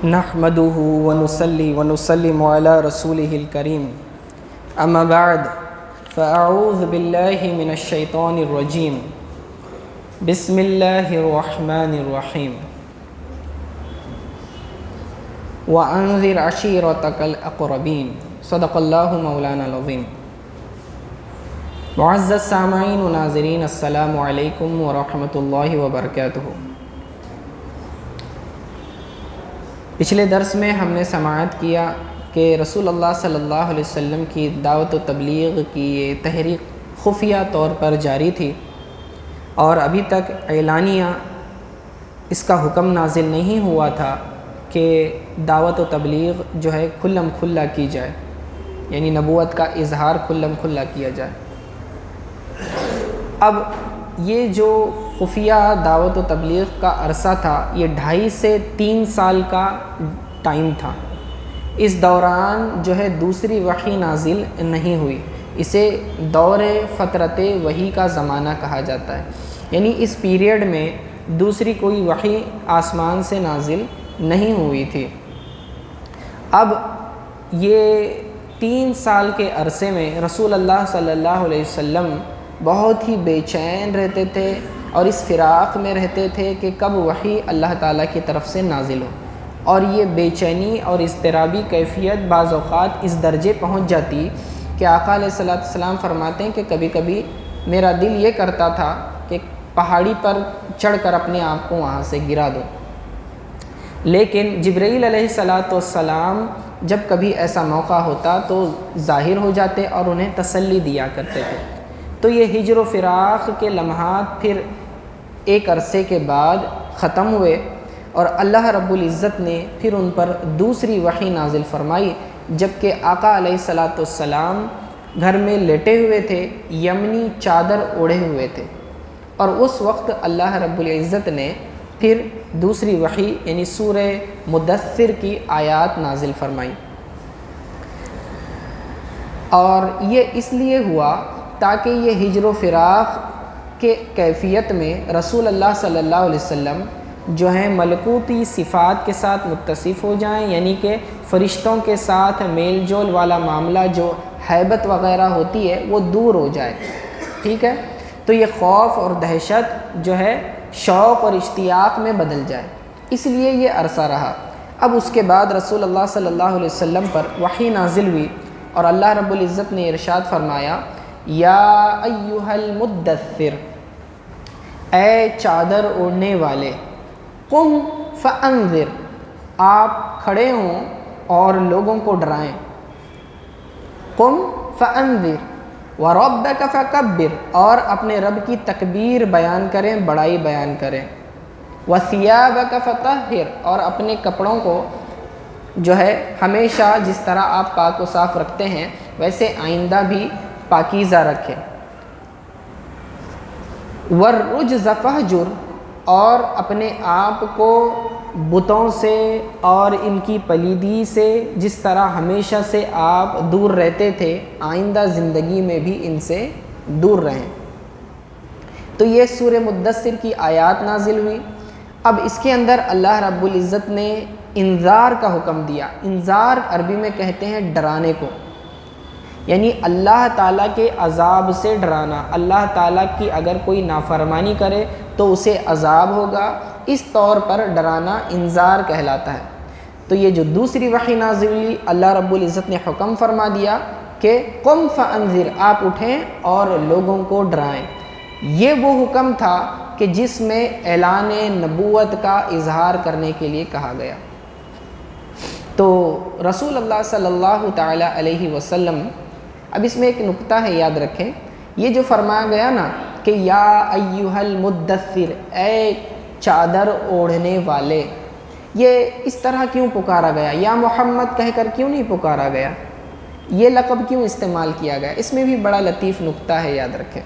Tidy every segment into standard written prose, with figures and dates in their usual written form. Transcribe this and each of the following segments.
نحمده ونصلي ونسلم على رسوله الكريم اما بعد فاعوذ بالله من الشيطان الرجيم بسم الله الرحمن الرحيم وانذر عشيرتك الاقربين صدق الله مولانا العظيم. معزز سامعین و ناظرین، السلام علیکم ورحمۃ اللہ وبرکاتہ. پچھلے درس میں ہم نے سماعت کیا کہ رسول اللہ صلی اللہ علیہ وسلم کی دعوت و تبلیغ کی یہ تحریک خفیہ طور پر جاری تھی اور ابھی تک اعلانیہ اس کا حکم نازل نہیں ہوا تھا کہ دعوت و تبلیغ جو ہے کھلم کھلا کی جائے، یعنی نبوت کا اظہار کھلم کھلا کیا جائے. اب یہ جو خفیہ دعوت و تبلیغ کا عرصہ تھا یہ 2.5 سے 3 سال کا ٹائم تھا. اس دوران جو ہے دوسری وحی نازل نہیں ہوئی. اسے دور فترت وحی کا زمانہ کہا جاتا ہے، یعنی اس پیریڈ میں دوسری کوئی وحی آسمان سے نازل نہیں ہوئی تھی. اب یہ 3 سال کے عرصے میں رسول اللہ صلی اللہ علیہ وسلم بہت ہی بے چین رہتے تھے اور اس فراق میں رہتے تھے کہ کب وحی اللہ تعالیٰ کی طرف سے نازل ہو. اور یہ بے چینی اور اضطرابی کیفیت بعض اوقات اس درجے پہنچ جاتی کہ آقا علیہ السلام فرماتے ہیں کہ کبھی کبھی میرا دل یہ کرتا تھا کہ پہاڑی پر چڑھ کر اپنے آپ کو وہاں سے گرا دو. لیکن جبرائیل علیہ السلام جب کبھی ایسا موقع ہوتا تو ظاہر ہو جاتے اور انہیں تسلی دیا کرتے تھے. تو یہ ہجر و فراق کے لمحات پھر ایک عرصے کے بعد ختم ہوئے اور اللہ رب العزت نے پھر ان پر دوسری وحی نازل فرمائی، جبکہ آقا علیہ السلام گھر میں لیٹے ہوئے تھے، یمنی چادر اوڑھے ہوئے تھے. اور اس وقت اللہ رب العزت نے پھر دوسری وحی یعنی سورہ مدثر کی آیات نازل فرمائی. اور یہ اس لیے ہوا تاکہ یہ ہجر و فراق کے کیفیت میں رسول اللہ صلی اللہ علیہ وسلم جو ہیں ملکوتی صفات کے ساتھ متصف ہو جائیں، یعنی کہ فرشتوں کے ساتھ میل جول والا معاملہ جو ہیبت وغیرہ ہوتی ہے وہ دور ہو جائے. ٹھیک ہے، تو یہ خوف اور دہشت جو ہے شوق اور اشتیاق میں بدل جائے، اس لیے یہ عرصہ رہا. اب اس کے بعد رسول اللہ صلی اللہ علیہ وسلم پر وحی نازل ہوئی اور اللہ رب العزت نے ارشاد فرمایا، یا ایھا المدثر، اے چادر اوڑھنے والے، قم فانذر، آپ کھڑے ہوں اور لوگوں کو ڈرائیں. قم فانذر وربک فکبر، اور اپنے رب کی تکبیر بیان کریں، بڑائی بیان کریں. وثیابک فطہر، اور اپنے کپڑوں کو جو ہے ہمیشہ جس طرح آپ پاک و صاف رکھتے ہیں ویسے آئندہ بھی پاکیزہ رکھیں. والرجز فہجر، اور اپنے آپ کو بتوں سے اور ان کی پلیدی سے جس طرح ہمیشہ سے آپ دور رہتے تھے آئندہ زندگی میں بھی ان سے دور رہیں. تو یہ سورہ مدثر کی آیات نازل ہوئی. اب اس کے اندر اللہ رب العزت نے انذار کا حکم دیا. انذار عربی میں کہتے ہیں ڈرانے کو، یعنی اللہ تعالیٰ کے عذاب سے ڈرانا. اللہ تعالیٰ کی اگر کوئی نافرمانی کرے تو اسے عذاب ہوگا، اس طور پر ڈرانا انذار کہلاتا ہے. تو یہ جو دوسری وحی نازل ہوئی اللہ رب العزت نے حکم فرما دیا کہ قم فانذر، آپ اٹھیں اور لوگوں کو ڈرائیں. یہ وہ حکم تھا کہ جس میں اعلان نبوت کا اظہار کرنے کے لیے کہا گیا. تو رسول اللہ صلی اللہ تعالیٰ علیہ وسلم، اب اس میں ایک نکتہ ہے، یاد رکھیں. یہ جو فرمایا گیا نا کہ یا ایھا المدثر، اے چادر اوڑھنے والے، یہ اس طرح کیوں پکارا گیا؟ یا محمد کہہ کر کیوں نہیں پکارا گیا؟ یہ لقب کیوں استعمال کیا گیا؟ اس میں بھی بڑا لطیف نکتہ ہے، یاد رکھیں.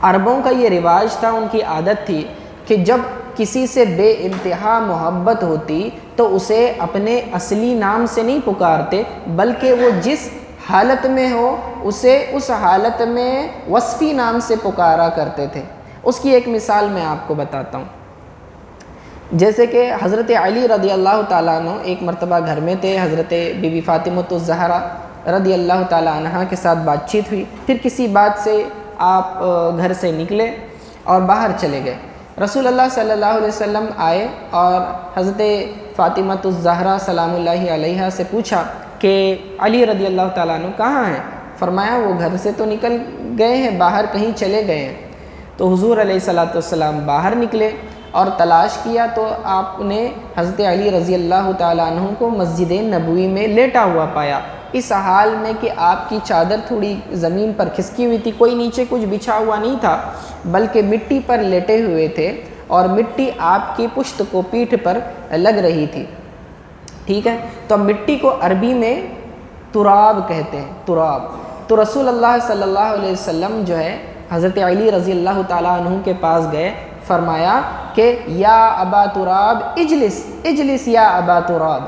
عربوں کا یہ رواج تھا، ان کی عادت تھی کہ جب کسی سے بے انتہا محبت ہوتی تو اسے اپنے اصلی نام سے نہیں پکارتے، بلکہ وہ جس حالت میں ہو اسے اس حالت میں وصفی نام سے پکارا کرتے تھے. اس کی ایک مثال میں آپ کو بتاتا ہوں. جیسے کہ حضرت علی رضی اللہ تعالیٰ عنہ ایک مرتبہ گھر میں تھے، حضرت بی بی فاطمۃ الزہرا رضی اللہ تعالیٰ عنہ کے ساتھ بات چیت ہوئی، پھر کسی بات سے آپ گھر سے نکلے اور باہر چلے گئے۔ رسول اللہ صلی اللہ علیہ وسلم آئے اور حضرت فاطمۃ الزہرا سلام اللہ علیہا سے پوچھا کہ علی رضی اللہ تعالیٰ عنہ کہاں ہیں؟ فرمایا وہ گھر سے تو نکل گئے ہیں، باہر کہیں چلے گئے ہیں۔ تو حضور علیہ الصلوۃ والسلام باہر نکلے اور تلاش کیا تو آپ نے حضرت علی رضی اللہ تعالیٰ عنہ کو مسجد نبوی میں لیٹا ہوا پایا، اس حال میں کہ آپ کی چادر تھوڑی زمین پر کھسکی ہوئی تھی، کوئی نیچے کچھ بچھا ہوا نہیں تھا بلکہ مٹی پر لیٹے ہوئے تھے اور مٹی آپ کی پشت کو، پیٹھ پر لگ رہی تھی، ٹھیک ہے۔ تو مٹی کو عربی میں تراب کہتے ہیں، تراب۔ تو رسول اللہ صلی اللہ علیہ وسلم جو ہے حضرت علی رضی اللہ تعالیٰ عنہ کے پاس گئے، فرمایا کہ یا ابا تراب اجلس اجلس یا ابا تراب۔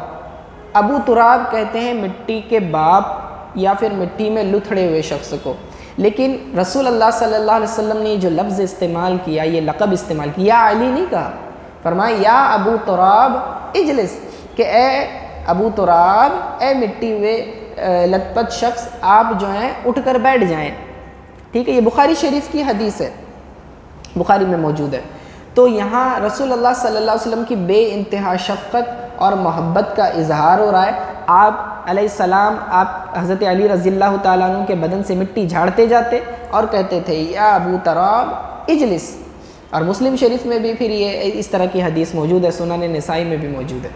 ابو تراب کہتے ہیں مٹی کے باپ یا پھر مٹی میں لتھڑے ہوئے شخص کو، لیکن رسول اللہ صلی اللہ علیہ وسلم نے جو لفظ استعمال کیا، یہ لقب استعمال کیا، یا علی نہیں کہا، فرمایا یا ابو تراب اجلس، کہ اے ابو تراب، اے مٹی ہوئے لت پت شخص، آپ جو ہیں اٹھ کر بیٹھ جائیں، ٹھیک ہے۔ یہ بخاری شریف کی حدیث ہے، بخاری میں موجود ہے۔ تو یہاں رسول اللہ صلی اللہ علیہ وسلم کی بے انتہا شفقت اور محبت کا اظہار ہو رہا ہے۔ آپ علیہ السلام، آپ حضرت علی رضی اللہ تعالیٰ عنہ کے بدن سے مٹی جھاڑتے جاتے اور کہتے تھے یا ابو تراب اجلس، اور مسلم شریف میں بھی پھر یہ اس طرح کی حدیث موجود ہے، سنن نسائی میں بھی موجود ہے۔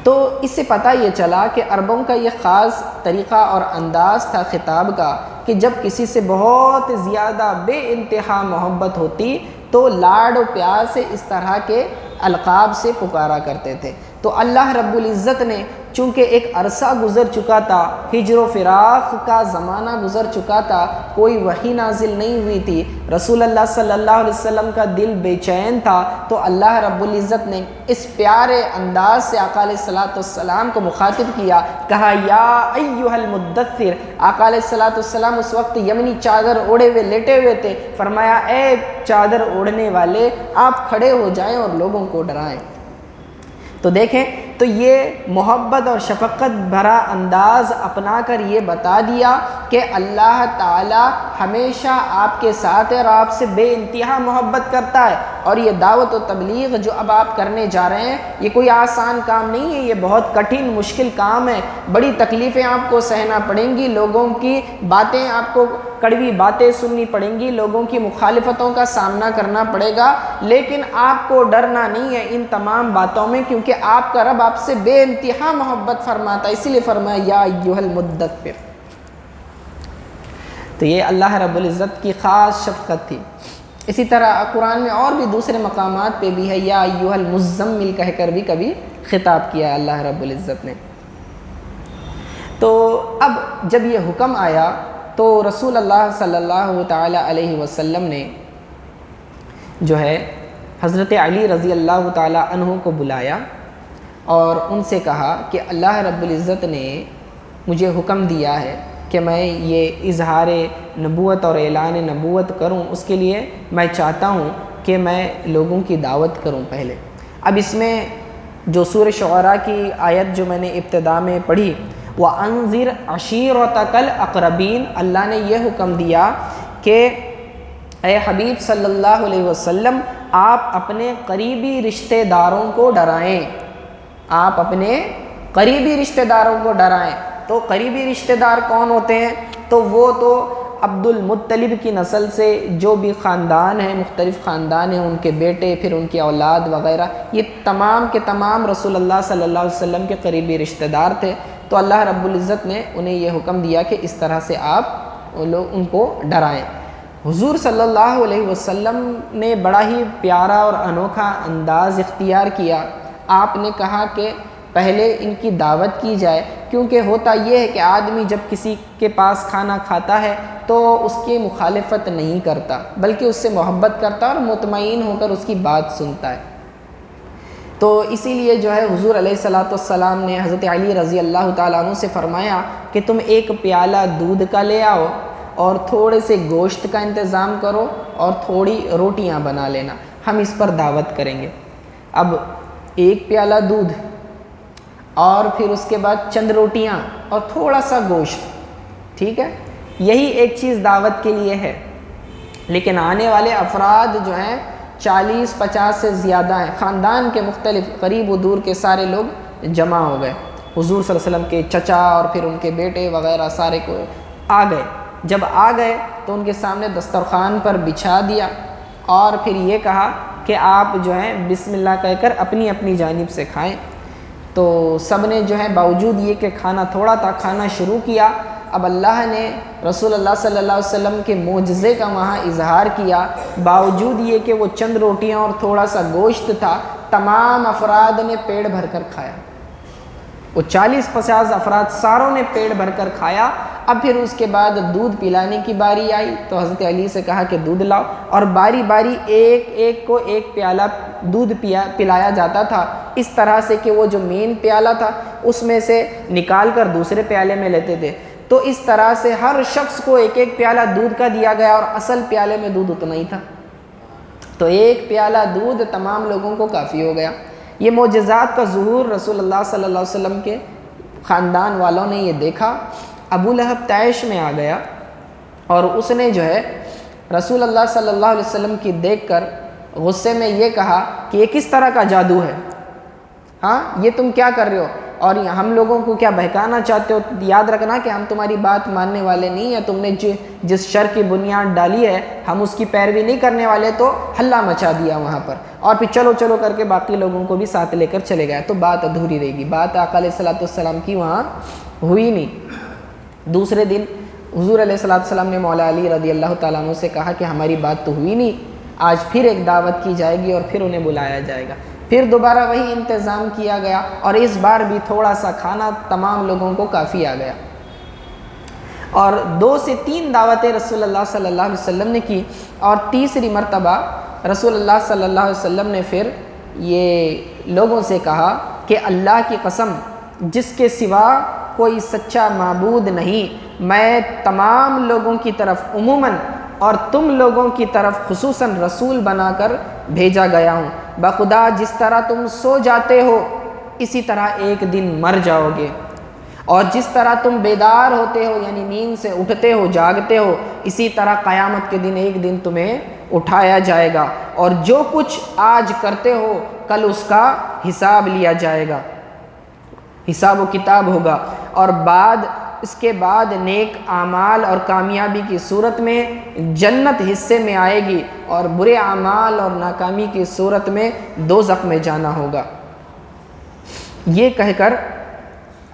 تو اس سے پتہ یہ چلا کہ عربوں کا یہ خاص طریقہ اور انداز تھا خطاب کا کہ جب کسی سے بہت زیادہ بے انتہا محبت ہوتی تو لاڈ و پیار سے اس طرح کے القاب سے پکارا کرتے تھے۔ تو اللہ رب العزت نے چونکہ ایک عرصہ گزر چکا تھا، ہجر و فراق کا زمانہ گزر چکا تھا، کوئی وحی نازل نہیں ہوئی تھی، رسول اللہ صلی اللہ علیہ وسلم کا دل بے چین تھا، تو اللہ رب العزت نے اس پیارے انداز سے آقا علیہ الصلوۃ والسلام کو مخاطب کیا، کہا یا ایھا المدثر۔ آقا علیہ الصلوۃ والسلام اس وقت یمنی چادر اوڑھے ہوئے لیٹے ہوئے تھے، فرمایا اے چادر اوڑھنے والے، آپ کھڑے ہو جائیں اور لوگوں کو ڈرائیں۔ تو دیکھیں، تو یہ محبت اور شفقت بھرا انداز اپنا کر یہ بتا دیا کہ اللہ تعالی ہمیشہ آپ کے ساتھ ہے اور آپ سے بے انتہا محبت کرتا ہے، اور یہ دعوت و تبلیغ جو اب آپ کرنے جا رہے ہیں یہ کوئی آسان کام نہیں ہے، یہ بہت کٹھن مشکل کام ہے، بڑی تکلیفیں آپ کو سہنا پڑیں گی، لوگوں کی باتیں آپ کو کڑوی باتیں سننی پڑیں گی، لوگوں کی مخالفتوں کا سامنا کرنا پڑے گا، لیکن آپ کو ڈرنا نہیں ہے ان تمام باتوں میں، کیونکہ آپ کا رب آپ سے بے انتہا محبت فرماتا ہے، اسی لیے فرمایا یا ایھا المدثر۔ تو یہ اللہ رب العزت کی خاص شفقت تھی۔ اسی طرح قرآن میں اور بھی دوسرے مقامات پہ بھی ہے، یا ایھا المزمل کہہ کر بھی کبھی خطاب کیا اللہ رب العزت نے۔ تو اب جب یہ حکم آیا تو رسول اللہ صلی اللہ تعالیٰ علیہ وسلم نے جو ہے حضرت علی رضی اللہ تعالیٰ عنہ کو بلایا اور ان سے کہا کہ اللہ رب العزت نے مجھے حکم دیا ہے کہ میں یہ اظہار نبوت اور اعلان نبوت کروں، اس کے لیے میں چاہتا ہوں کہ میں لوگوں کی دعوت کروں پہلے۔ اب اس میں جو سورہ شعراء کی آیت جو میں نے ابتدا میں پڑھی، وَأَنذِرْ عَشِيرَتَكَ الْأَقْرَبِينَ، اللہ نے یہ حکم دیا کہ اے حبیب صلی اللہ علیہ وسلم آپ اپنے قریبی رشتہ داروں کو ڈرائیں، آپ اپنے قریبی رشتہ داروں کو ڈرائیں۔ تو قریبی رشتہ دار کون ہوتے ہیں؟ تو وہ تو عبد المطلب کی نسل سے جو بھی خاندان ہیں، مختلف خاندان ہیں، ان کے بیٹے، پھر ان کی اولاد وغیرہ، یہ تمام کے تمام رسول اللہ صلی اللہ علیہ وسلم کے قریبی رشتہ دار تھے۔ تو اللہ رب العزت نے انہیں یہ حکم دیا کہ اس طرح سے آپ ان کو ڈرائیں۔ حضور صلی اللہ علیہ وسلم نے بڑا ہی پیارا اور انوکھا انداز اختیار کیا۔ آپ نے کہا کہ پہلے ان کی دعوت کی جائے، کیونکہ ہوتا یہ ہے کہ آدمی جب کسی کے پاس کھانا کھاتا ہے تو اس کی مخالفت نہیں کرتا، بلکہ اس سے محبت کرتا ہے اور مطمئن ہو کر اس کی بات سنتا ہے۔ تو اسی لیے جو ہے حضور علیہ الصلوۃ والسلام نے حضرت علی رضی اللہ تعالیٰ عنہ سے فرمایا کہ تم ایک پیالہ دودھ کا لے آؤ اور تھوڑے سے گوشت کا انتظام کرو اور تھوڑی روٹیاں بنا لینا، ہم اس پر دعوت کریں گے۔ اب ایک پیالہ دودھ اور پھر اس کے بعد چند روٹیاں اور تھوڑا سا گوشت، ٹھیک ہے، یہی ایک چیز دعوت کے لیے ہے، لیکن آنے والے افراد جو ہیں 40-50 سے زیادہ ہیں، خاندان کے مختلف قریب و دور کے سارے لوگ جمع ہو گئے، حضور صلی اللہ علیہ وسلم کے چچا اور پھر ان کے بیٹے وغیرہ سارے کو آ گئے۔ جب آ گئے تو ان کے سامنے دسترخوان پر بچھا دیا اور پھر یہ کہا کہ آپ جو ہیں بسم اللہ کہہ کر اپنی اپنی جانب سے کھائیں۔ تو سب نے جو ہے باوجود یہ کہ کھانا تھوڑا تھا کھانا شروع کیا۔ اب اللہ نے رسول اللہ صلی اللہ علیہ وسلم کے معجزے کا وہاں اظہار کیا، باوجود یہ کہ وہ چند روٹیاں اور تھوڑا سا گوشت تھا، تمام افراد نے پیٹ بھر کر کھایا، وہ 40-50 افراد ساروں نے پیٹ بھر کر کھایا۔ اب پھر اس کے بعد دودھ پلانے کی باری آئی تو حضرت علی سے کہا کہ دودھ لاؤ، اور باری باری ایک کو ایک پیالہ دودھ پلایا جاتا تھا، اس طرح سے کہ وہ جو مین پیالہ تھا اس میں سے نکال کر دوسرے پیالے میں لیتے تھے، تو اس طرح سے ہر شخص کو ایک ایک پیالہ دودھ کا دیا گیا، اور اصل پیالے میں دودھ اتنا ہی تھا، تو ایک پیالہ دودھ تمام لوگوں کو کافی ہو گیا۔ یہ معجزات کا ظہور رسول اللہ صلی اللہ علیہ وسلم کے خاندان والوں نے یہ دیکھا۔ ابو لہب طیش میں آ گیا اور اس نے جو ہے رسول اللہ صلی اللہ علیہ وسلم کی دیکھ کر غصے میں یہ کہا کہ یہ کس طرح کا جادو ہے، ہاں یہ تم کیا کر رہے ہو، اور ہم لوگوں کو کیا بہکانا چاہتے ہو؟ یاد رکھنا کہ ہم تمہاری بات ماننے والے نہیں ہیں، تم نے جس شر کی بنیاد ڈالی ہے ہم اس کی پیروی نہیں کرنے والے، تو ہلہ مچا دیا وہاں پر، اور پھر چلو چلو کر کے باقی لوگوں کو بھی ساتھ لے کر چلے گئے، تو بات ادھوری رہے گی، بات آقا علیہ الصلوۃ والسلام کی وہاں ہوئی نہیں۔ دوسرے دن حضور علیہ الصلوۃ والسلام نے مولا علی رضی اللہ تعالیٰ عنہ سے کہا کہ ہماری بات تو ہوئی نہیں، آج پھر ایک دعوت کی جائے گی اور پھر انہیں بلایا جائے گا۔ پھر دوبارہ وہی انتظام کیا گیا، اور اس بار بھی تھوڑا سا کھانا تمام لوگوں کو کافی آ گیا، اور 2 سے 3 دعوتیں رسول اللہ صلی اللہ علیہ وسلم نے کی، اور تیسری مرتبہ رسول اللہ صلی اللہ علیہ وسلم نے پھر یہ لوگوں سے کہا کہ اللہ کی قسم جس کے سوا کوئی سچا معبود نہیں، میں تمام لوگوں کی طرف عموماً اور تم لوگوں کی طرف خصوصاً رسول بنا کر بھیجا گیا ہوں، بخدا جس طرح تم سو جاتے ہو اسی طرح ایک دن مر جاؤ گے، اور جس طرح تم بیدار ہوتے ہو یعنی نیند سے اٹھتے ہو جاگتے ہو، اسی طرح قیامت کے دن ایک دن تمہیں اٹھایا جائے گا، اور جو کچھ آج کرتے ہو کل اس کا حساب لیا جائے گا، حساب و کتاب ہوگا، اور اس کے بعد نیک اعمال اور کامیابی کی صورت میں جنت حصے میں آئے گی، اور برے اعمال اور ناکامی کی صورت میں دوزخ میں جانا ہوگا۔ یہ کہہ کر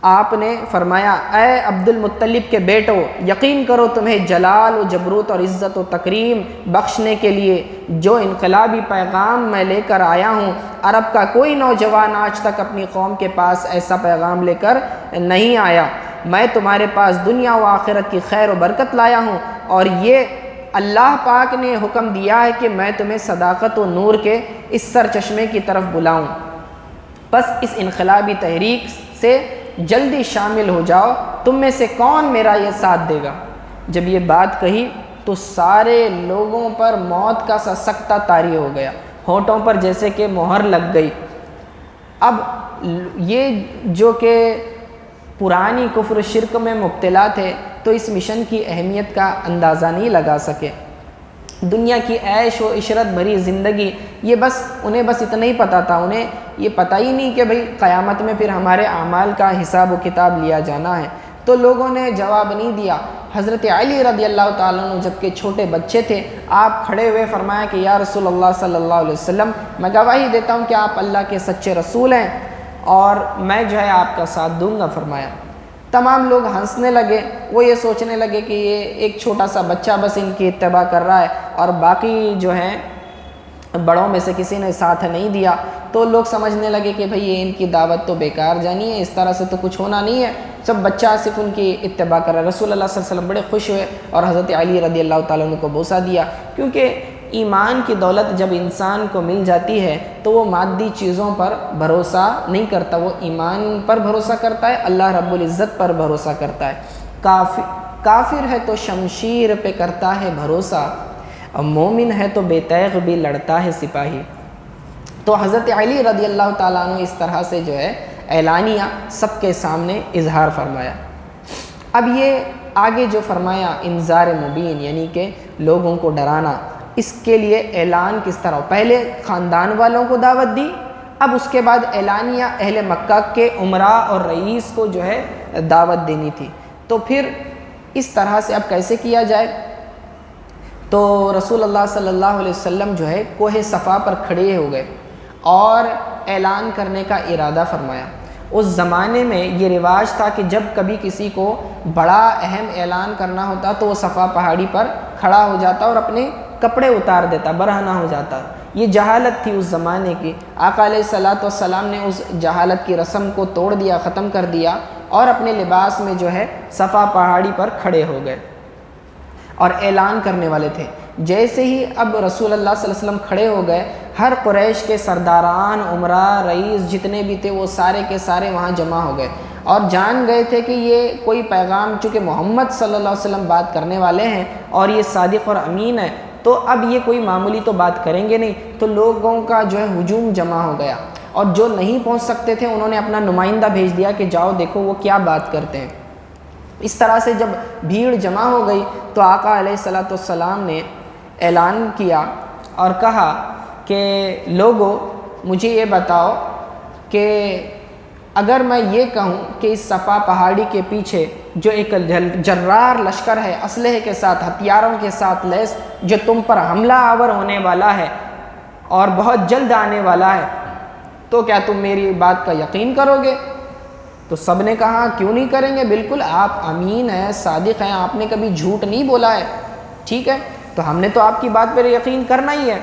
آپ نے فرمایا اے عبد المطلب کے بیٹو، یقین کرو تمہیں جلال و جبروت اور عزت و تکریم بخشنے کے لیے جو انقلابی پیغام میں لے کر آیا ہوں، عرب کا کوئی نوجوان آج تک اپنی قوم کے پاس ایسا پیغام لے کر نہیں آیا۔ میں تمہارے پاس دنیا و آخرت کی خیر و برکت لایا ہوں، اور یہ اللہ پاک نے حکم دیا ہے کہ میں تمہیں صداقت و نور کے اس سرچشمے کی طرف بلاؤں، بس اس انقلابی تحریک سے جلدی شامل ہو جاؤ، تم میں سے کون میرا یہ ساتھ دے گا؟ جب یہ بات کہی تو سارے لوگوں پر موت کا سا سکتہ طاری ہو گیا، ہونٹوں پر جیسے کہ مہر لگ گئی۔ اب یہ جو کہ پرانی کفر و شرک میں مبتلا تھے تو اس مشن کی اہمیت کا اندازہ نہیں لگا سکے، دنیا کی عیش و عشرت بھری زندگی، یہ بس انہیں بس اتنا ہی پتہ تھا، انہیں یہ پتہ ہی نہیں کہ بھئی قیامت میں پھر ہمارے اعمال کا حساب و کتاب لیا جانا ہے۔ تو لوگوں نے جواب نہیں دیا۔ حضرت علی رضی اللہ تعالیٰ عنہ جب کہ چھوٹے بچے تھے، آپ کھڑے ہوئے فرمایا کہ یا رسول اللہ صلی اللہ علیہ وسلم، میں گواہی دیتا ہوں کہ آپ اللہ کے سچے رسول ہیں اور میں جو ہے آپ کا ساتھ دوں گا فرمایا۔ تمام لوگ ہنسنے لگے، وہ یہ سوچنے لگے کہ یہ ایک چھوٹا سا بچہ بس ان کی اتباع کر رہا ہے اور باقی جو ہیں بڑوں میں سے کسی نے ساتھ نہیں دیا، تو لوگ سمجھنے لگے کہ بھئی یہ ان کی دعوت تو بیکار جانی ہے، اس طرح سے تو کچھ ہونا نہیں ہے، سب بچہ صرف ان کی اتباع کر رہا ہے۔ رسول اللہ صلی اللہ علیہ وسلم بڑے خوش ہوئے اور حضرت علی رضی اللہ تعالیٰ عنہ کو بوسہ دیا، کیونکہ ایمان کی دولت جب انسان کو مل جاتی ہے تو وہ مادی چیزوں پر بھروسہ نہیں کرتا، وہ ایمان پر بھروسہ کرتا ہے، اللہ رب العزت پر بھروسہ کرتا ہے۔ کافر ہے تو شمشیر پہ کرتا ہے بھروسہ، اور مومن ہے تو بے تیغ بھی لڑتا ہے سپاہی۔ تو حضرت علی رضی اللہ تعالیٰ عنہ اس طرح سے جو ہے اعلانیہ سب کے سامنے اظہار فرمایا۔ اب یہ آگے جو فرمایا انذار مبین، یعنی کہ لوگوں کو ڈرانا، اس کے لیے اعلان کس طرح؟ پہلے خاندان والوں کو دعوت دی، اب اس کے بعد اعلانیہ اہل مکہ کے عمراء اور رئیس کو جو ہے دعوت دینی تھی۔ تو پھر اس طرح سے اب کیسے کیا جائے؟ تو رسول اللہ صلی اللہ علیہ وسلم جو ہے کوہ صفا پر کھڑے ہو گئے اور اعلان کرنے کا ارادہ فرمایا۔ اس زمانے میں یہ رواج تھا کہ جب کبھی کسی کو بڑا اہم اعلان کرنا ہوتا تو وہ صفا پہاڑی پر کھڑا ہو جاتا اور اپنے کپڑے اتار دیتا، برہنہ ہو جاتا۔ یہ جہالت تھی اس زمانے کی۔ آقا علیہ الصلوۃ والسلام نے اس جہالت کی رسم کو توڑ دیا، ختم کر دیا، اور اپنے لباس میں جو ہے صفا پہاڑی پر کھڑے ہو گئے اور اعلان کرنے والے تھے۔ جیسے ہی اب رسول اللہ صلی اللہ علیہ وسلم کھڑے ہو گئے، ہر قریش کے سرداران، عمراء، رئیس جتنے بھی تھے وہ سارے کے سارے وہاں جمع ہو گئے اور جان گئے تھے کہ یہ کوئی پیغام، چونکہ محمد صلی اللہ علیہ وسلم بات کرنے والے ہیں اور یہ صادق اور امین ہے، تو اب یہ کوئی معمولی تو بات کریں گے نہیں۔ تو لوگوں کا جو ہے ہجوم جمع ہو گیا، اور جو نہیں پہنچ سکتے تھے انہوں نے اپنا نمائندہ بھیج دیا کہ جاؤ دیکھو وہ کیا بات کرتے ہیں۔ اس طرح سے جب بھیڑ جمع ہو گئی تو آقا علیہ الصلوۃ والسلام نے اعلان کیا اور کہا کہ لوگو مجھے یہ بتاؤ کہ اگر میں یہ کہوں کہ اس صفا پہاڑی کے پیچھے جو ایک جرار لشکر ہے، اسلحے کے ساتھ، ہتھیاروں کے ساتھ لیس، جو تم پر حملہ آور ہونے والا ہے اور بہت جلد آنے والا ہے، تو کیا تم میری بات کا یقین کرو گے؟ تو سب نے کہا کیوں نہیں کریں گے، بالکل، آپ امین ہیں، صادق ہیں، آپ نے کبھی جھوٹ نہیں بولا ہے، ٹھیک ہے، تو ہم نے تو آپ کی بات پر یقین کرنا ہی ہے۔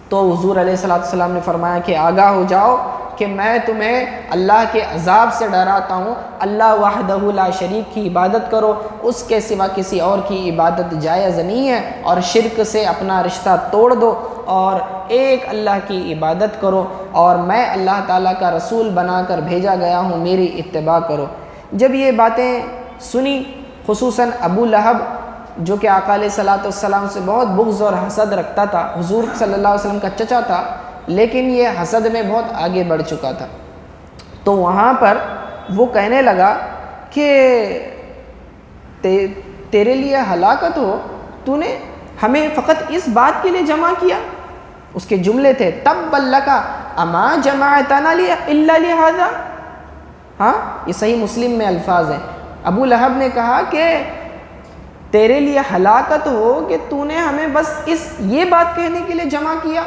تو حضور علیہ السلام نے فرمایا کہ آگاہ ہو جاؤ کہ میں تمہیں اللہ کے عذاب سے ڈراتا ہوں۔ اللہ وحدہ لا شریک کی عبادت کرو، اس کے سوا کسی اور کی عبادت جائز نہیں ہے، اور شرک سے اپنا رشتہ توڑ دو اور ایک اللہ کی عبادت کرو، اور میں اللہ تعالیٰ کا رسول بنا کر بھیجا گیا ہوں، میری اتباع کرو۔ جب یہ باتیں سنی، خصوصاً ابو لہب جو کہ آقا علیہ الصلوۃ والسلام سے بہت بغض اور حسد رکھتا تھا، حضور صلی اللہ علیہ وسلم کا چچا تھا، لیکن یہ حسد میں بہت آگے بڑھ چکا تھا، تو وہاں پر وہ کہنے لگا کہ تیرے لیے ہلاکت ہو، تو نے ہمیں فقط اس بات کے لیے جمع کیا۔ اس کے جملے تھے تب لکا اما جمعتنا الا لہذا۔ ہاں، یہ صحیح مسلم میں الفاظ ہیں۔ ابو لہب نے کہا کہ تیرے لیے ہلاکت ہو کہ تو نے ہمیں بس یہ بات کہنے کے لیے جمع کیا۔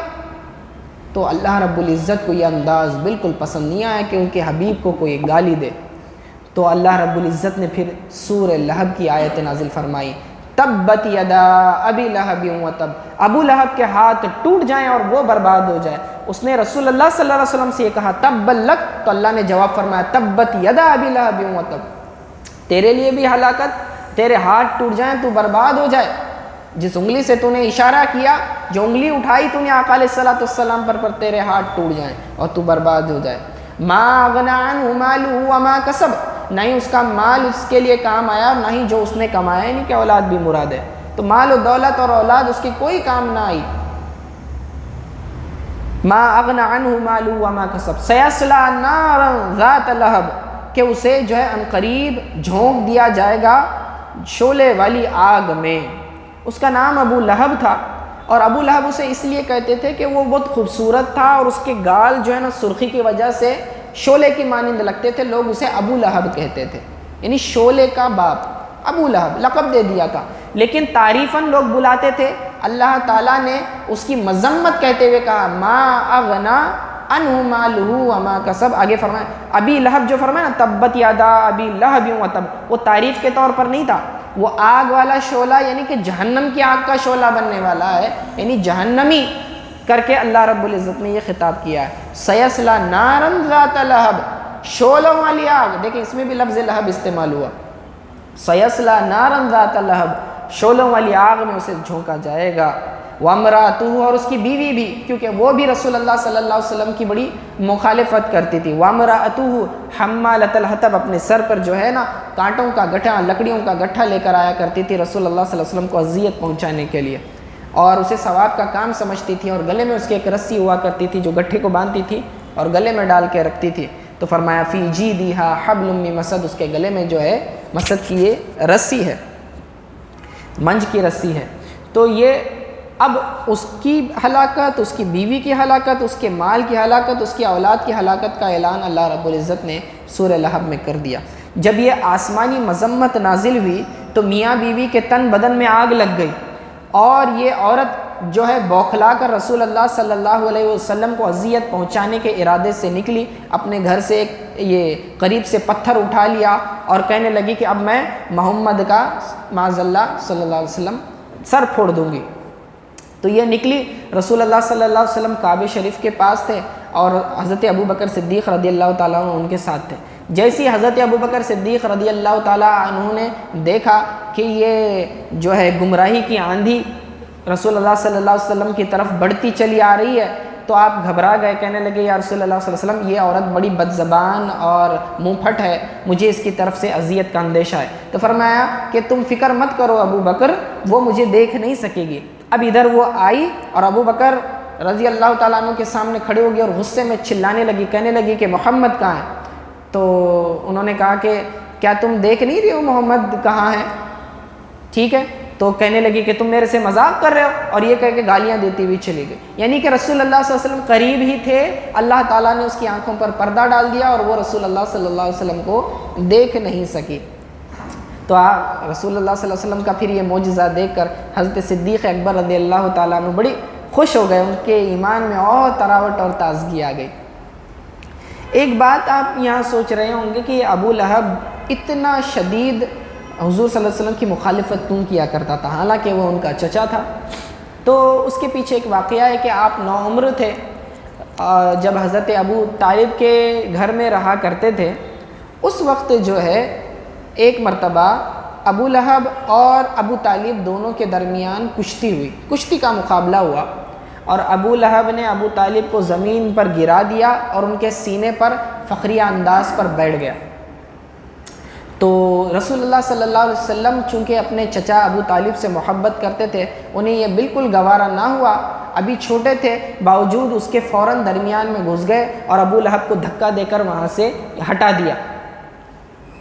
تو اللہ رب العزت کو یہ انداز بالکل پسند نہیں آیا کہ ان کے حبیب کو کوئی گالی دے، تو اللہ رب العزت نے پھر سورہ لہب کی آیت نازل فرمائی، تبت یدا ابی لہب وتب، ابو لہب کے ہاتھ ٹوٹ جائیں اور وہ برباد ہو جائے۔ اس نے رسول اللہ صلی اللہ علیہ وسلم سے یہ کہا تب لک، تو اللہ نے جواب فرمایا تبت یدا ابی لہب وتب، تیرے لیے بھی ہلاکت، تیرے ہاتھ ٹوٹ جائیں، تو برباد ہو جائے۔ جس انگلی سے تو نے اشارہ کیا، جو انگلی اٹھائی تو نے آقا علیہ الصلوۃ والسلام پر تیرے ہاتھ ٹوٹ جائیں اور تو برباد ہو جائے۔ ما اغنی عنہ مالہ وما کسب، نہ ہی اس کا مال اس کے لیے کام آیا، نہ ہی جو اس نے کمایا، یعنی کہ اولاد بھی مراد ہے، تو مال و دولت اور اولاد اس کی کوئی کام نہ آئی۔ ما اغنی عنہ مالہ وما کسب سیصلی نارا ذات لہب، کہ اسے جو ہے عنقریب جھونک دیا جائے گا شعلے والی آگ میں۔ اس کا نام ابو لہب تھا، اور ابو لہب اسے اس لیے کہتے تھے کہ وہ بہت خوبصورت تھا اور اس کے گال جو ہے نا سرخی کی وجہ سے شعلے کی مانند لگتے تھے، لوگ اسے ابو لہب کہتے تھے، یعنی شعلے کا باپ، ابو لہب لقب دے دیا تھا، لیکن تعریفاً لوگ بلاتے تھے۔ اللہ تعالیٰ نے اس کی مذمت کہتے ہوئے کہا ما اغنا عنہ مالہ وما کسب، آگے فرمایا ابی لہب جو فرمایا نا تبت یدا ابی لہب وتب، وہ تعریف کے طور پر نہیں تھا، وہ آگ والا شعلہ یعنی کہ جہنم کی آگ کا شعلہ بننے والا ہے، یعنی جہنمی کر کے اللہ رب العزت نے یہ خطاب کیا ہے۔ سیصلی نارا ذات لہب، شعلوں والی آگ، دیکھیں اس میں بھی لفظ لہب استعمال ہوا، سیصلی نارا ذات لہب، شعلوں والی آگ میں اسے جھونکا جائے گا۔ وامرأتہ، اور اس کی بیوی بھی، کیونکہ وہ بھی رسول اللہ صلی اللہ علیہ وسلم کی بڑی مخالفت کرتی تھی۔ وامرأتہ حمالۃ الحطب، اپنے سر پر جو ہے نا کانٹوں کا گٹھا، لکڑیوں کا گٹھا لے کر آیا کرتی تھی رسول اللہ صلی اللہ علیہ وسلم کو اذیت پہنچانے کے لیے۔ اور اسے ثواب کا کام سمجھتی تھی، اور گلے میں اس کے ایک رسی ہوا کرتی تھی جو گٹھے کو باندھتی تھی اور گلے میں ڈال کے رکھتی تھی. تو فرمایا فی جیدہا حبل من مسد، اس کے گلے میں جو ہے مسد کی یہ رسی ہے، منج کی رسی ہے. تو یہ اب اس کی ہلاکت، اس کی بیوی کی ہلاکت، اس کے مال کی ہلاکت، اس کی اولاد کی ہلاکت کا اعلان اللہ رب العزت نے سورہ لہب میں کر دیا. جب یہ آسمانی مذمت نازل ہوئی تو میاں بیوی کے تن بدن میں آگ لگ گئی، اور یہ عورت جو ہے بوکھلا کر رسول اللہ صلی اللہ علیہ وسلم کو اذیت پہنچانے کے ارادے سے نکلی. اپنے گھر سے ایک یہ قریب سے پتھر اٹھا لیا اور کہنے لگی کہ اب میں محمد کا معاذ اللہ صلی اللہ علیہ وسلم سر پھوڑ دوں گی. تو یہ نکلی. رسول اللہ صلی اللہ علیہ وسلم کعبہ شریف کے پاس تھے اور حضرت ابوبکر صدیق رضی اللہ تعالیٰ عنہ ان کے ساتھ تھے. جیسی حضرت ابوبکر صدیق رضی اللہ تعالیٰ عنہ نے دیکھا کہ یہ جو ہے گمراہی کی آندھی رسول اللہ صلی اللہ علیہ وسلم کی طرف بڑھتی چلی آ رہی ہے، تو آپ گھبرا گئے، کہنے لگے یا رسول اللہ صلی اللہ علیہ وسلم یہ عورت بڑی بد زبان اور منہ پھٹ ہے، مجھے اس کی طرف سے اذیت کا اندیشہ ہے. تو فرمایا کہ تم فکر مت کرو ابو بکر، وہ مجھے دیکھ نہیں سکے گی. اب ادھر وہ آئی اور ابو بکر رضی اللہ تعالیٰ عنہ کے سامنے کھڑے ہو گئی اور غصے میں چلانے لگی، کہنے لگی کہ محمد کہاں ہے؟ تو انہوں نے کہا کہ کیا تم دیکھ نہیں رہی ہو محمد کہاں ہے؟ ٹھیک ہے. تو کہنے لگی کہ تم میرے سے مذاق کر رہے ہو، اور یہ کہہ کے گالیاں دیتی ہوئی چلی گئی. یعنی کہ رسول اللہ صلی اللہ علیہ وسلم قریب ہی تھے، اللہ تعالیٰ نے اس کی آنکھوں پر پردہ ڈال دیا اور وہ رسول اللہ صلی اللہ علیہ وسلم کو دیکھ نہیں سکی. تو رسول اللہ صلی اللہ علیہ وسلم کا پھر یہ معجزہ دیکھ کر حضرت صدیق اکبر رضی اللہ تعالیٰ عنہ بڑی خوش ہو گئے، ان کے ایمان میں اور تراوٹ اور تازگی آ گئی. ایک بات آپ یہاں سوچ رہے ہوں گے کہ ابو لہب اتنا شدید حضور صلی اللہ علیہ وسلم کی مخالفت کیوں کیا کرتا تھا، حالانکہ وہ ان کا چچا تھا. تو اس کے پیچھے ایک واقعہ ہے کہ آپ نوعمر تھے جب حضرت ابو طالب کے گھر میں رہا کرتے تھے. اس وقت جو ہے ایک مرتبہ ابو لہب اور ابو طالب دونوں کے درمیان کشتی ہوئی، کشتی کا مقابلہ ہوا، اور ابو لہب نے ابو طالب کو زمین پر گرا دیا اور ان کے سینے پر فخریہ انداز پر بیٹھ گیا. تو رسول اللہ صلی اللہ علیہ وسلم چونکہ اپنے چچا ابو طالب سے محبت کرتے تھے، انہیں یہ بالکل گوارا نہ ہوا، ابھی چھوٹے تھے باوجود اس کے فوراً درمیان میں گھس گئے اور ابو لہب کو دھکا دے کر وہاں سے ہٹا دیا.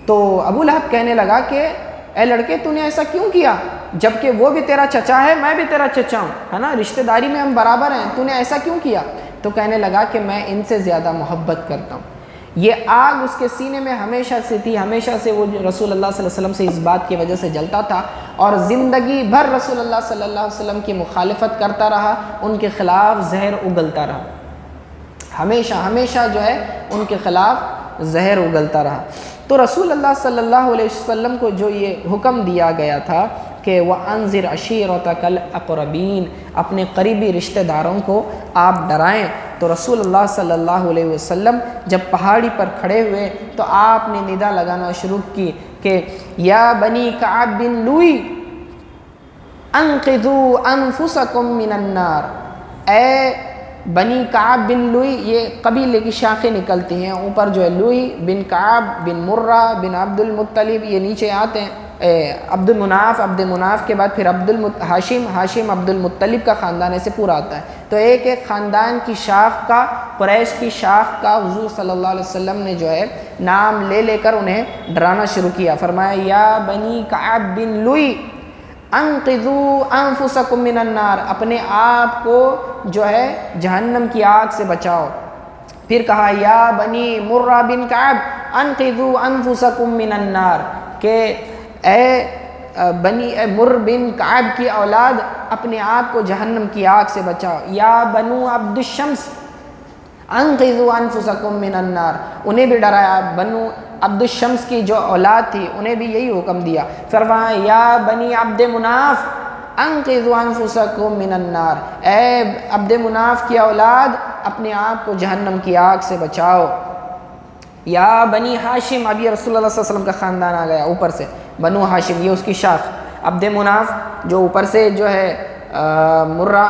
تو ابو لہب کہنے لگا کہ اے لڑکے تو نے ایسا کیوں کیا، جبکہ وہ بھی تیرا چچا ہے، میں بھی تیرا چچا ہوں، ہے نا، رشتہ داری میں ہم برابر ہیں، تو نے ایسا کیوں کیا؟ تو کہنے لگا کہ میں ان سے زیادہ محبت کرتا ہوں. یہ آگ اس کے سینے میں ہمیشہ سے تھی، ہمیشہ سے وہ رسول اللہ صلی اللہ علیہ وسلم سے اس بات کی وجہ سے جلتا تھا، اور زندگی بھر رسول اللہ صلی اللہ علیہ وسلم کی مخالفت کرتا رہا، ان کے خلاف زہر اگلتا رہا، ہمیشہ ہمیشہ جو ہے ان کے خلاف زہر اگلتا رہا. تو رسول اللہ صلی اللہ علیہ وسلم کو جو یہ حکم دیا گیا تھا کہ وَأَنذِرْ عَشِيرَتَكَ الْأَقْرَبِينَ، اپنے قریبی رشتہ داروں کو آپ ڈرائیں. تو رسول اللہ صلی اللہ علیہ وسلم جب پہاڑی پر کھڑے ہوئے تو آپ نے ندا لگانا شروع کی کہ یا بنی کعب بن لوئی انقذوا انفسکم من النار، اے بنی کعب بن لوئی، یہ قبیلے کی شاخیں نکلتی ہیں، اوپر جو ہے لوئی بن کعب بن مرہ بن عبد المطلب، یہ نیچے آتے ہیں عبد المناف کے بعد پھر ہاشم عبد المطلب کا خاندان ایسے پورا آتا ہے. تو ایک ایک خاندان کی شاخ کا، قریش کی شاخ کا حضور صلی اللہ علیہ وسلم نے جو ہے نام لے لے کر انہیں ڈرانا شروع کیا. فرمایا یا بنی کعب بن لوئی انقذوا انفسکم من النار، اپنے آپ کو جو ہے جہنم کی آگ سے بچاؤ. پھر کہا یا بنی مرہ بن کعب انقذوا انفسکم من النار، کہ اے مر بن کعب کی اولاد اپنے آپ کو جہنم کی آگ سے بچاؤ. یا بنو عبد الشمس انقذوا انفسکم من النار، انہیں بھی ڈرایا. بنو عبد الشمس کی جو اولاد تھی انہیں بھی یہی حکم دیا. فرمایا یا بنی عبد مناف انقذوا انفسکم من النار، اے عبد مناف کی اولاد اپنے آپ کو جہنم کی آگ سے بچاؤ. یا بنی ہاشم، ابھی رسول اللہ صلی اللہ علیہ وسلم کا خاندان آ گیا اوپر سے، بنو ہاشم یہ اس کی شاخ، عبد مناف جو اوپر سے جو ہے مرہ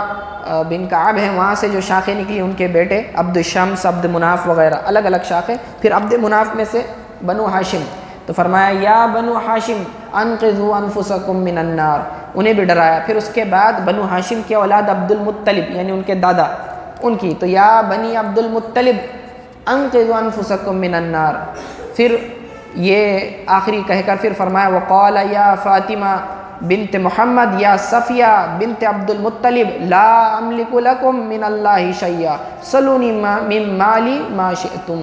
بن کعب ہے وہاں سے جو شاخیں نکلی ان کے بیٹے عبد الشمس، عبد مناف وغیرہ الگ الگ شاخیں، پھر عبد مناف میں سے بنو ہاشم. تو فرمایا یا بنو ہاشم انقذوا انفسکم من النار، انہیں بھی ڈرایا۔ پھر اس کے بعد بنو ہاشم کے اولاد عبد المطلب یعنی ان کے دادا، ان کی، تو یا بنی عبد المطلب انقذوا انفسکم من النار، پھر یہ آخری کہہ کر پھر فرمایا وقال یا فاطمہ بنت محمد یا صفیہ بنت عبد المطلب لا املک لکم من اللہ شیئا سلونی من مالی ما شئتم۔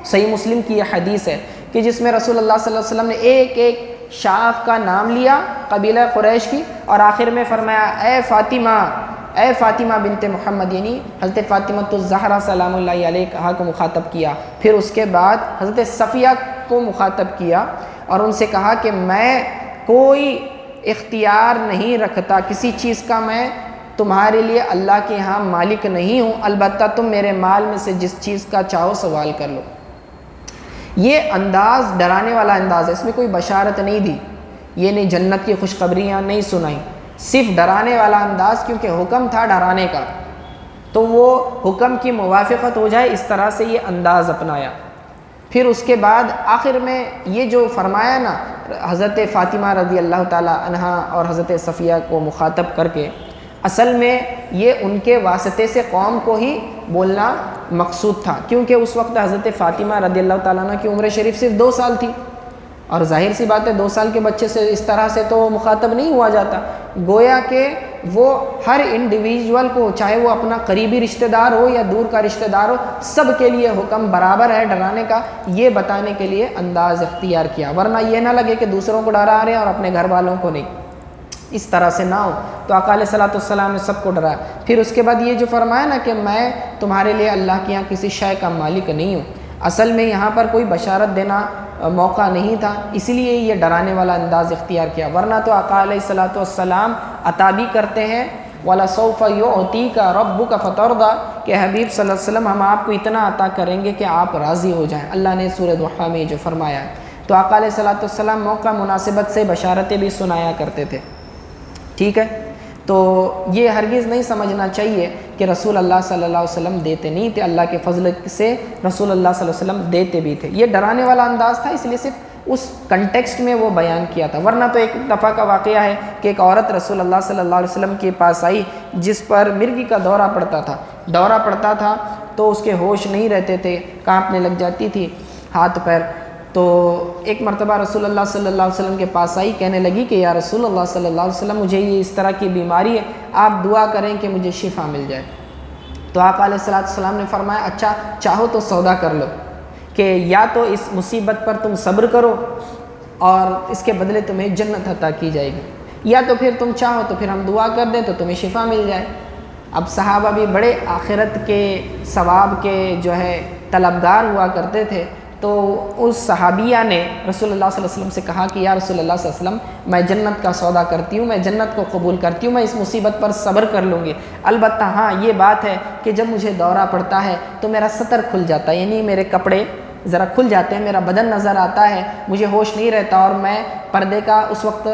صحیح مسلم کی یہ حدیث ہے کہ جس میں رسول اللہ صلی اللہ علیہ وسلم نے ایک ایک شاخ کا نام لیا قبیلہ قریش کی، اور آخر میں فرمایا اے فاطمہ بنت محمد، یعنی حضرت فاطمہ الزہرا سلام اللہ علیہا کو مخاطب کیا۔ پھر اس کے بعد حضرت صفیہ کو مخاطب کیا اور ان سے کہا کہ میں کوئی اختیار نہیں رکھتا کسی چیز کا، میں تمہارے لیے اللہ کے ہاں مالک نہیں ہوں، البتہ تم میرے مال میں سے جس چیز کا چاہو سوال کر لو۔ یہ انداز ڈرانے والا انداز ہے، اس میں کوئی بشارت نہیں دی، یہ نہیں جنت کی خوشخبریاں نہیں سنائیں، صرف ڈرانے والا انداز، کیونکہ حکم تھا ڈرانے کا تو وہ حکم کی موافقت ہو جائے اس طرح سے یہ انداز اپنایا۔ پھر اس کے بعد آخر میں یہ جو فرمایا نا حضرت فاطمہ رضی اللہ تعالیٰ عنہا اور حضرت صفیہ کو مخاطب کر کے، اصل میں یہ ان کے واسطے سے قوم کو ہی بولنا مقصود تھا، کیونکہ اس وقت حضرت فاطمہ رضی اللہ تعالیٰ عنہ کی عمر شریف صرف 2 سال تھی، اور ظاہر سی بات ہے 2 سال کے بچے سے اس طرح سے تو مخاطب نہیں ہوا جاتا، گویا کہ وہ ہر انڈیویجول کو، چاہے وہ اپنا قریبی رشتہ دار ہو یا دور کا رشتہ دار ہو، سب کے لیے حکم برابر ہے ڈرانے کا، یہ بتانے کے لیے انداز اختیار کیا، ورنہ یہ نہ لگے کہ دوسروں کو ڈرا رہے ہیں اور اپنے گھر والوں کو نہیں، اس طرح سے نہ ہو۔ تو آقا علیہ الصلوۃ والسلام نے سب کو ڈرایا۔ پھر اس کے بعد یہ جو فرمایا نا کہ میں تمہارے لیے اللہ کے یہاں کسی شے کا مالک نہیں ہوں، اصل میں یہاں پر کوئی بشارت دینا موقع نہیں تھا، اسی لیے یہ ڈرانے والا انداز اختیار کیا، ورنہ تو آقا علیہ الصلوۃ والسلام عطا بھی کرتے ہیں، وَلَسَوْفَ يُعْطِيكَ رَبُّكَ فَتَرْضَىٰ، کہ حبیب صلی اللہ علیہ وسلم ہم آپ کو اتنا عطا کریں گے کہ آپ راضی ہو جائیں، اللہ نے سورۃ ضحیٰ میں جو فرمایا ہے۔ تو آقا علیہ الصلوۃ والسلام موقع مناسبت سے بشارتیں بھی سنایا کرتے تھے، ٹھیک ہے۔ تو یہ ہرگز نہیں سمجھنا چاہیے کہ رسول اللہ صلی اللہ علیہ وسلم دیتے نہیں تھے، اللہ کے فضل سے رسول اللہ صلی اللہ علیہ وسلم دیتے بھی تھے، یہ ڈرانے والا انداز تھا، اس لیے صرف اس کنٹیکسٹ میں وہ بیان کیا تھا، ورنہ تو ایک دفعہ کا واقعہ ہے کہ ایک عورت رسول اللہ صلی اللہ علیہ وسلم کے پاس آئی جس پر مرگی کا دورہ پڑتا تھا تو اس کے ہوش نہیں رہتے تھے، کانپنے لگ جاتی تھی ہاتھ پیر، تو ایک مرتبہ رسول اللہ صلی اللہ علیہ وسلم کے پاس آئی، کہنے لگی کہ یا رسول اللہ صلی اللہ علیہ وسلم مجھے یہ اس طرح کی بیماری ہے، آپ دعا کریں کہ مجھے شفا مل جائے۔ تو آقا علیہ السلام نے فرمایا اچھا چاہو تو سودا کر لو، کہ یا تو اس مصیبت پر تم صبر کرو اور اس کے بدلے تمہیں جنت عطا کی جائے گی، یا تو پھر تم چاہو تو پھر ہم دعا کر دیں تو تمہیں شفا مل جائے۔ اب صحابہ بھی بڑے آخرت کے ثواب کے جو ہے طلبگار ہوا کرتے تھے، تو اس صحابیہ نے رسول اللہ صلی اللہ علیہ وسلم سے کہا کہ یا رسول اللہ صلی اللہ علیہ وسلم میں جنت کا سودا کرتی ہوں، میں جنت کو قبول کرتی ہوں، میں اس مصیبت پر صبر کر لوں گی، البتہ ہاں یہ بات ہے کہ جب مجھے دورہ پڑتا ہے تو میرا سطر کھل جاتا ہے، یعنی میرے کپڑے ذرا کھل جاتے ہیں، میرا بدن نظر آتا ہے، مجھے ہوش نہیں رہتا اور میں پردے کا اس وقت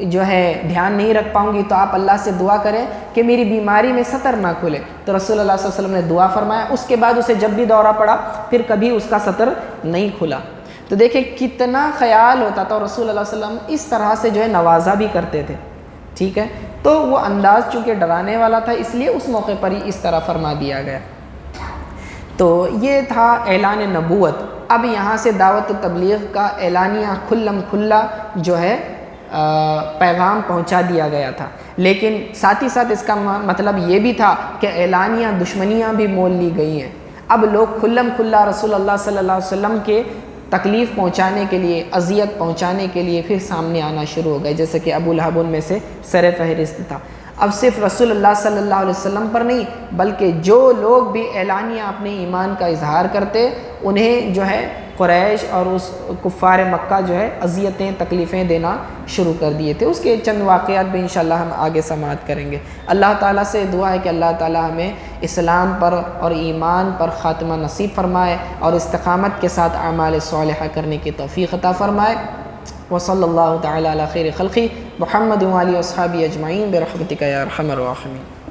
جو ہے دھیان نہیں رکھ پاؤں گی، تو آپ اللہ سے دعا کریں کہ میری بیماری میں سطر نہ کھلے۔ تو رسول اللہ صلی اللہ علیہ وسلم نے دعا فرمایا، اس کے بعد اسے جب بھی دورہ پڑا پھر کبھی اس کا سطر نہیں کھلا۔ تو دیکھیں کتنا خیال ہوتا تھا، اور رسول اللہ صلی اللہ علیہ وسلم اس طرح سے جو ہے نوازا بھی کرتے تھے، ٹھیک ہے۔ تو وہ انداز چونکہ ڈرانے والا تھا اس لیے اس موقع پر ہی اس طرح فرما دیا گیا۔ تو یہ تھا اعلان نبوت۔ اب یہاں سے دعوت و تبلیغ کا اعلانیہ کھلم کھلا جو ہے پیغام پہنچا دیا گیا تھا، لیکن ساتھ ہی ساتھ اس کا مطلب یہ بھی تھا کہ اعلانیہ دشمنیاں بھی مول لی گئی ہیں۔ اب لوگ کھلم کھلا رسول اللہ صلی اللہ علیہ وسلم کے تکلیف پہنچانے کے لیے، اذیت پہنچانے کے لیے پھر سامنے آنا شروع ہو گئے، جیسے کہ ابو لہب ان میں سے سر فہرست تھا۔ اب صرف رسول اللہ صلی اللہ علیہ وسلم پر نہیں بلکہ جو لوگ بھی اعلانیہ اپنے ایمان کا اظہار کرتے انہیں جو ہے قریش اور اس کفار مکہ جو ہے اذیتیں تکلیفیں دینا شروع کر دیے تھے۔ اس کے چند واقعات بھی انشاءاللہ ہم آگے سماعت کریں گے۔ اللہ تعالیٰ سے دعا ہے کہ اللہ تعالیٰ ہمیں اسلام پر اور ایمان پر خاتمہ نصیب فرمائے اور استقامت کے ساتھ اعمال صالحہ کرنے کی توفیق عطا فرمائے۔ وصلی اللہ تعالیٰ علی خیر خلقی محمد و آلہ و اصحابہ اجمعین برحمتک یا ارحم الراحمین۔